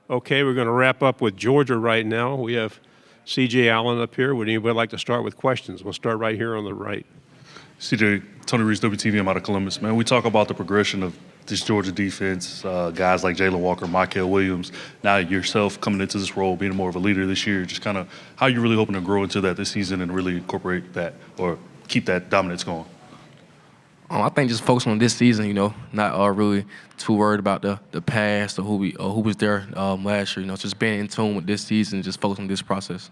Okay, we're going to wrap up with Georgia right now. We have C.J. Allen up here. Would anybody like to start with questions? We'll start right here on the right. CJ, Tony Reese, WTV, I'm out of Columbus. Man, we talk about the progression of this Georgia defense, guys like Jalen Walker, Michael Williams, now yourself coming into this role, being more of a leader this year, just kind of how you're really hoping to grow into that this season and really incorporate that or keep that dominance going. I think just focus on this season, not really too worried about the past or who was there last year. Just being in tune with this season, just focus on this process.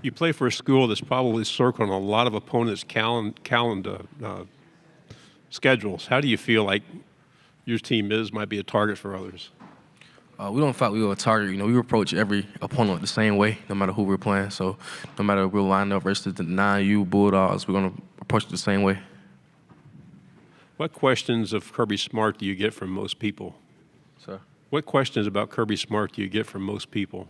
You play for a school that's probably circling a lot of opponents' calendar schedules. How do you feel like your team might be a target for others? We don't feel like we were a target. We approach every opponent the same way, no matter who we're playing. So no matter if we're lined up versus the 9U Bulldogs, we're going to approach it the same way. What questions of Kirby Smart do you get from most people? Sir? What questions about Kirby Smart do you get from most people?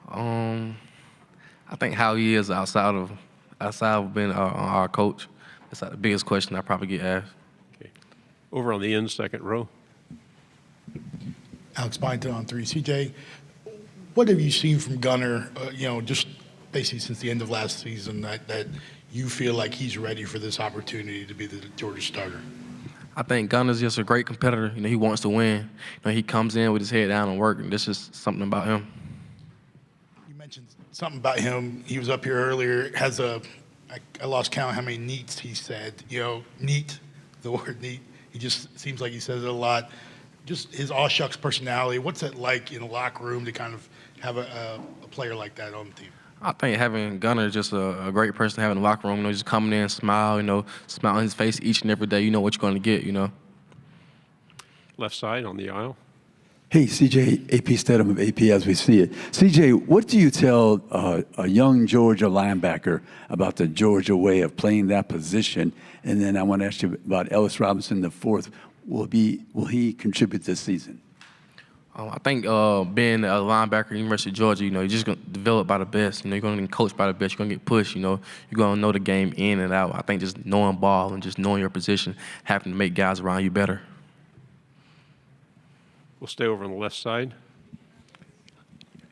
I think how he is outside of being our coach. That's like the biggest question I probably get asked. Okay. Over on the end, second row. Alex Byington on 3. CJ, what have you seen from Gunner, just basically since the end of last season that you feel like he's ready for this opportunity to be the Georgia starter? I think Gunner's just a great competitor. He wants to win. He comes in with his head down and work, and that's just something about him. You mentioned something about him. He was up here earlier, I lost count how many neats he said. Neat, the word neat. He just seems like he says it a lot. Just his all-shucks personality, what's it like in the locker room to kind of have a player like that on the team? I think having Gunner is just a great person to have in the locker room. Just coming in, smile, smile on his face each and every day. You know what you're going to get, Left side on the aisle. Hey, CJ, AP Stedham of AP as we see it. CJ, what do you tell a young Georgia linebacker about the Georgia way of playing that position? And then I want to ask you about Ellis Robinson, the fourth. Will he contribute this season? I think being a linebacker at the University of Georgia, you're just going to develop by the best. You're going to get coached by the best. You're going to get pushed. You're going to know the game in and out. I think just knowing ball and just knowing your position, having to make guys around you better. We'll stay over on the left side.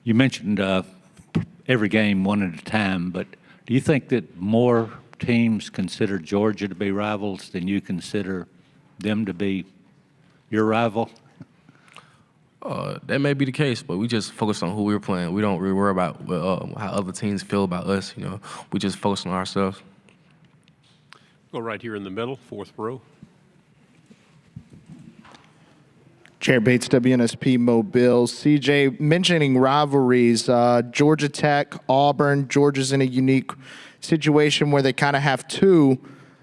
You mentioned every game one at a time, but do you think that more teams consider Georgia to be rivals than you consider them to be your rival? That may be the case, but we just focus on who we're playing. We don't really worry about how other teams feel about us. We just focus on ourselves. Go right here in the middle, fourth row. Chair Bates, WNSP Mobile. CJ, mentioning rivalries, Georgia Tech, Auburn. Georgia's in a unique situation where they kind of have two.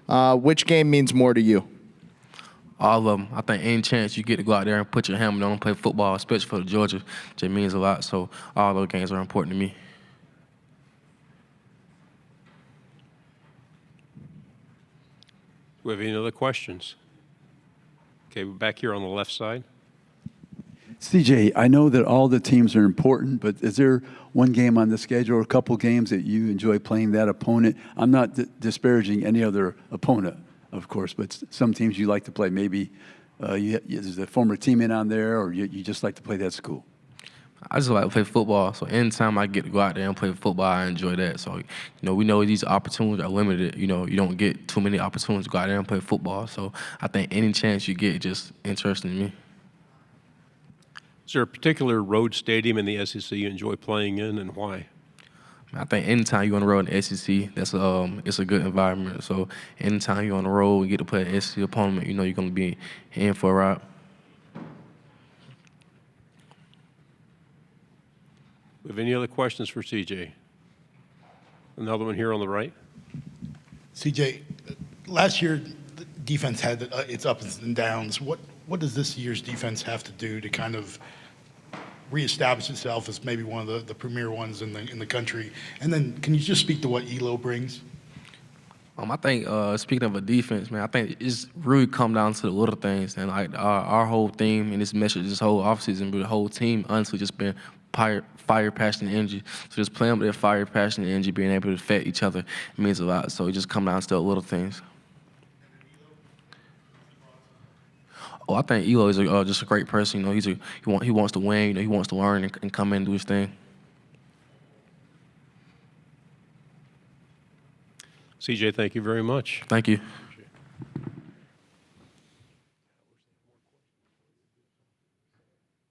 Which game means more to you? All of them. I think any chance you get to go out there and put your helmet on and play football, especially for Georgia, just means a lot. So all those games are important to me. Do we have any other questions? Okay, we're back here on the left side. CJ, I know that all the teams are important, but is there one game on the schedule or a couple games that you enjoy playing that opponent? I'm not disparaging any other opponent, of course, but some teams you like to play. Maybe there's a former teammate on there, or you just like to play that school. I just like to play football. So anytime I get to go out there and play football, I enjoy that. So, we know these opportunities are limited. You don't get too many opportunities to go out there and play football. So I think any chance you get is just interesting to me. Is there a particular road stadium in the SEC you enjoy playing in, and why? I think anytime you're on the road in the SEC, it's a good environment. So anytime you're on the road and get to play an SEC opponent, you're going to be in for a ride. We have any other questions for CJ? Another one here on the right. CJ, last year the defense had its ups and downs. What does this year's defense have to do to kind of reestablish itself as maybe one of the premier ones in the country? And then can you just speak to what ELO brings? I think speaking of a defense, man, I think it's really come down to the little things. And like our whole theme and this message, this whole offseason, the whole team, honestly, just been fire, passion, and energy. So just playing with that fire, passion, and energy, being able to affect each other, it means a lot. So it just come down to the little things. Oh, I think Elo is just a great person. You know, he wants to win. You know, he wants to learn and come in and do his thing. CJ, thank you very much. Thank you.